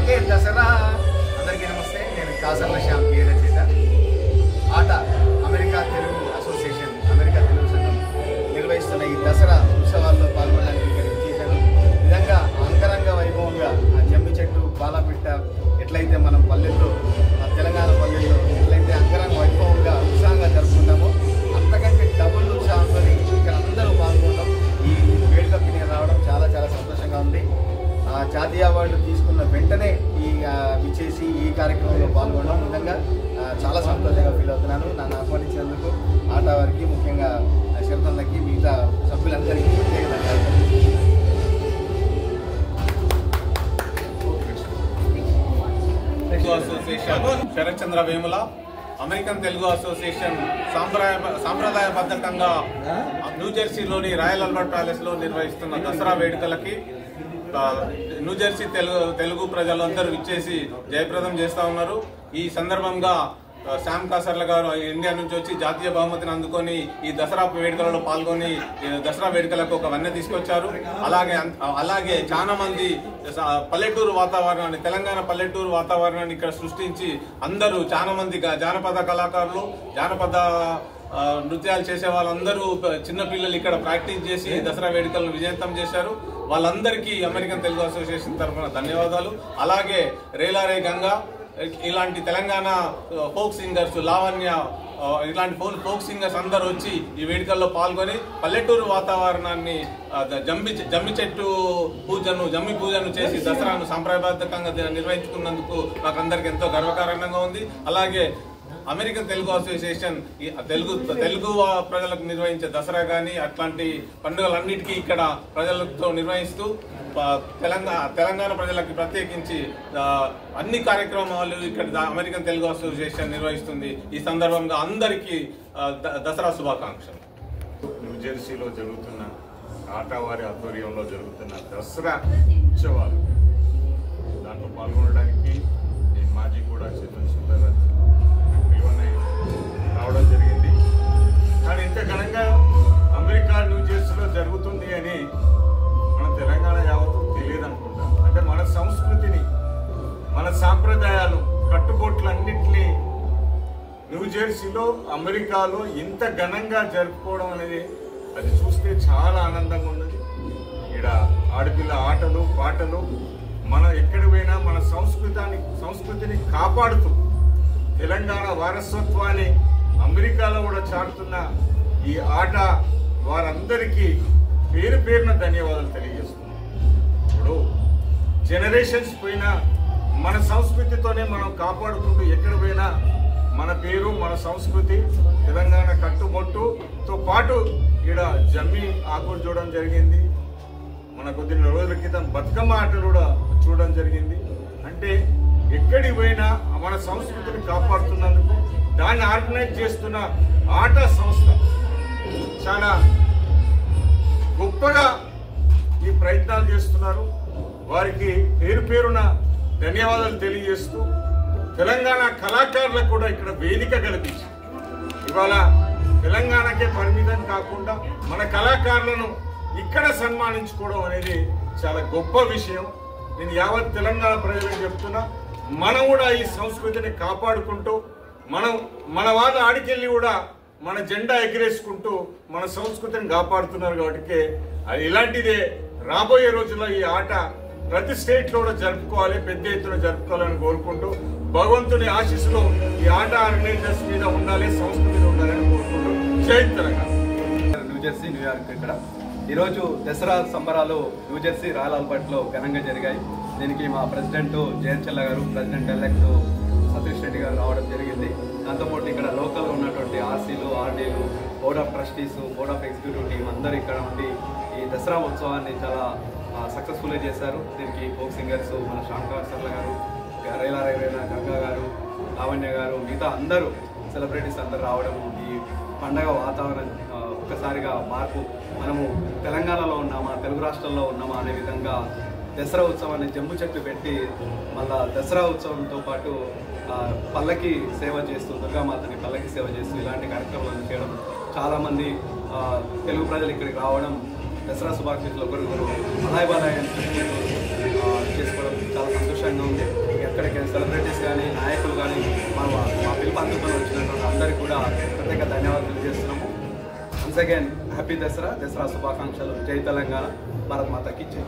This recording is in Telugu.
దసరా అందరికీ నమస్తే. నేను కాసర్ల శ్యామ్ కే రచయిత. ఆట America Telugu association, America Telugu సంఘం నిర్వహిస్తున్న ఈ దసరా ఉత్సవాల్లో పాల్గొనడానికి ఇక్కడికి చేశాను. నిజంగా అంగరంగ వైభవంగా ఆ జమ్మి చెట్టు పాలపిట్ట ఎట్లయితే మనం పల్లెల్లో తెలంగాణ పల్లెల్లో ఎట్లయితే అంగరంగ వైభవంగా ఉత్సాహంగా జరుపుకుంటామో అంతకంటే డబుల్ ఉత్సాహంతో ఇక్కడ అందరూ పాల్గొనడం, ఈ వేడుకకి నేను రావడం చాలా చాలా సంతోషంగా ఉంది. జాతీయ అవార్డు తీసుకున్న వెంటనే విచ్చేసి ఈ కార్యక్రమంలో పాల్గొనడం నిజంగా చాలా సంతోషంగా ఫీల్ అవుతున్నాను. నన్ను ఆహ్వానించినందుకు ఆట వారికి, ముఖ్యంగా శరతన్నకి, మిగతా సభ్యులందరికీ ప్రత్యేక ధన్యవాదాలు. Association Sharath Chandra Vemula, American Telugu association సాంప్రదాయబద్ధంగా న్యూజెర్సీలోని రాయల్ ఆల్బర్ట్ ప్యాలెస్లో నిర్వహిస్తున్న దసరా వేడుకలకి న్యూజెర్సీ తెలుగు ప్రజలందరూ ఇచ్చేసి జయప్రదం చేస్తూ ఉన్నారు. ఈ సందర్భంగా శ్యామ్ కాసర్ల గారు ఇండియా నుంచి వచ్చి జాతీయ బహుమతిని అందుకొని ఈ దసరా వేడుకలలో పాల్గొని దసరా వేడుకలకు ఒక వన్నె తీసుకొచ్చారు. అలాగే చాలా మంది పల్లెటూరు వాతావరణాన్ని, తెలంగాణ పల్లెటూరు వాతావరణాన్ని ఇక్కడ సృష్టించి అందరూ చాలా మంది జానపద కళాకారులు, జానపద నృత్యాలు చేసే వాళ్ళందరూ చిన్నపిల్లలు ఇక్కడ ప్రాక్టీస్ చేసి దసరా వేడుకలను విజయవంతం చేశారు. వాళ్ళందరికీ అమెరికన్ తెలుగు అసోసియేషన్ తరఫున ధన్యవాదాలు. అలాగే రేలారే గంగా ఇలాంటి తెలంగాణ ఫోక్ సింగర్స్, లావణ్య ఇలాంటి ఫోక్ సింగర్స్ అందరూ వచ్చి ఈ వేడుకల్లో పాల్గొని పల్లెటూరు వాతావరణాన్ని జమ్మి చెట్టు జమ్మి పూజను చేసి దసరాను సాంప్రదాయబద్ధంగా నిర్వహించుకున్నందుకు నాకు అందరికి ఎంతో గర్వకారణంగా ఉంది. అలాగే అమెరికన్ తెలుగు అసోసియేషన్ తెలుగు ప్రజలకు నిర్వహించే దసరా కానీ అట్లాంటి పండుగలన్నిటికీ ఇక్కడ ప్రజలతో నిర్వహిస్తూ తెలంగాణ ప్రజలకు ప్రత్యేకించి అన్ని కార్యక్రమాలు ఇక్కడ అమెరికన్ తెలుగు అసోసియేషన్ నిర్వహిస్తుంది. ఈ సందర్భంగా అందరికీ దసరా శుభాకాంక్షలు. న్యూజెర్సీలో జరుగుతున్న ఆటవారి ఆధ్వర్యంలో జరుగుతున్న దసరా ఉత్సవాలు, దాంట్లో పాల్గొనడానికి మాజీ కూడా రావడం జరిగింది. కానీ ఇంత ఘనంగా అమెరికా న్యూజెర్సీలో జరుగుతుంది అని మన తెలంగాణ యావత్తు తెలియదు అనుకుంటాం. అంటే మన సంస్కృతిని, మన సాంప్రదాయాలు, కట్టుబొట్లన్నింటినీ న్యూజెర్సీలో, అమెరికాలో ఇంత ఘనంగా జరుపుకోవడం అనేది అది చూస్తే చాలా ఆనందంగా ఉన్నది. ఇక్కడ ఆడపిల్ల ఆటలు పాటలు, మన ఎక్కడ పోయినా మన సంస్కృతిని కాపాడుతూ తెలంగాణ వారసత్వాన్ని అమెరికాలో కూడా చాటుతున్న ఈ ఆట వారందరికీ పేరు పేరున ధన్యవాదాలు తెలియజేస్తున్నాం. ఇప్పుడు జనరేషన్స్ పోయినా మన సంస్కృతితోనే మనం కాపాడుకుంటూ ఎక్కడ పోయినా మన పేరు, మన సంస్కృతి, తెలంగాణ కట్టుబొట్టుతో పాటు ఇక్కడ జమ్మి ఆకులు చూడడం జరిగింది. మన కొద్ది రోజుల క్రితం బతుకమ్మ ఆటలు కూడా చూడడం జరిగింది. అంటే ఎక్కడికి పోయినా మన సంస్కృతిని కాపాడుతున్నందుకు దాన్ని ఆర్గనైజ్ చేస్తున్న ఆట సంస్థ చాలా గొప్పగా ఈ ప్రయత్నాలు చేస్తున్నారు. వారికి పేరు పేరున ధన్యవాదాలు తెలియజేస్తూ తెలంగాణ కళాకారులకు కూడా ఇక్కడ వేదిక కల్పించి ఇవాళ తెలంగాణకే పరిమితం కాకుండా మన కళాకారులను ఇక్కడ సన్మానించుకోవడం అనేది చాలా గొప్ప విషయం. నేను యావత్ తెలంగాణ ప్రజలకు చెప్తున్నా, మనం కూడా ఈ సంస్కృతిని కాపాడుకుంటూ మన వాళ్ళ ఆడికెళ్ళి కూడా మన జెండా ఎగిరేసుకుంటూ మన సంస్కృతిని కాపాడుతున్నారు. కాబట్టి ఇలాంటిదే రాబోయే రోజుల్లో ఈ ఆట ప్రతి స్టేట్లో కూడా జరుపుకోవాలి, పెద్ద ఎత్తున జరుపుకోవాలని కోరుకుంటూ భగవంతుని ఆశీస్సులు ఈ ఆట ఆర్గనైజర్స్ మీద ఉండాలి, సంస్కృతి ఉండాలని కోరుకుంటూ జై తెలంగాణ. న్యూజెర్సీ, న్యూయార్క్ ఇక్కడ ఈరోజు దసరా సంబరాలు న్యూజెర్సీ రాయల్ ఆల్బర్ట్లో ఘనంగా జరిగాయి. దీనికి మా ప్రెసిడెంట్ జయంత్ చెల్ల గారు, ప్రెసిడెంట్ ఎలెక్ట్ సతీష్ రెడ్డి గారు రావడం జరిగింది. దాంతోపాటు ఇక్కడ లోకల్లో ఉన్నటువంటి ఆర్సీలు, ఆర్డీలు, board of trustees, board of executive team అందరూ ఇక్కడ ఉండి ఈ దసరా ఉత్సవాన్ని చాలా సక్సెస్ఫుల్గా చేశారు. దీనికి ఫోక్ సింగర్స్ మన శ్యామ్ కాసర్ల గారు, రేలారే గంగా గారు, లావణ్య గారు, మిగతా అందరూ సెలబ్రిటీస్ అందరూ రావడము, ఈ పండగ వాతావరణం ఒక్కసారిగా మార్పు, మనము తెలంగాణలో ఉన్నామా, తెలుగు రాష్ట్రాల్లో ఉన్నామా అనే విధంగా దసరా ఉత్సవాన్ని జంబు చెట్టు పెట్టి మళ్ళా దసరా ఉత్సవంతో పాటు పల్లకి సేవ చేస్తూ, దుర్గామాతని పల్లకి సేవ చేస్తూ ఇలాంటి కార్యక్రమాలను చేయడం, చాలామంది తెలుగు ప్రజలు ఇక్కడికి రావడం, దసరా శుభాకాంక్షలు ఒకరికొకరు అలాయ్ బాలాయ్ అని చేసుకోవడం చాలా సంతోషంగా ఉంది. ఎక్కడికి సెలబ్రిటీస్ కానీ నాయకులు కానీ మా పిలుపు అందుకొని వచ్చినటువంటి అందరికీ కూడా ప్రత్యేక ధన్యవాదాలు తెలియజేస్తున్నాము. వన్స్ అగైన్ హ్యాపీ దసరా శుభాకాంక్షలు. జై తెలంగాణ, భారత్ మాతాకి జై.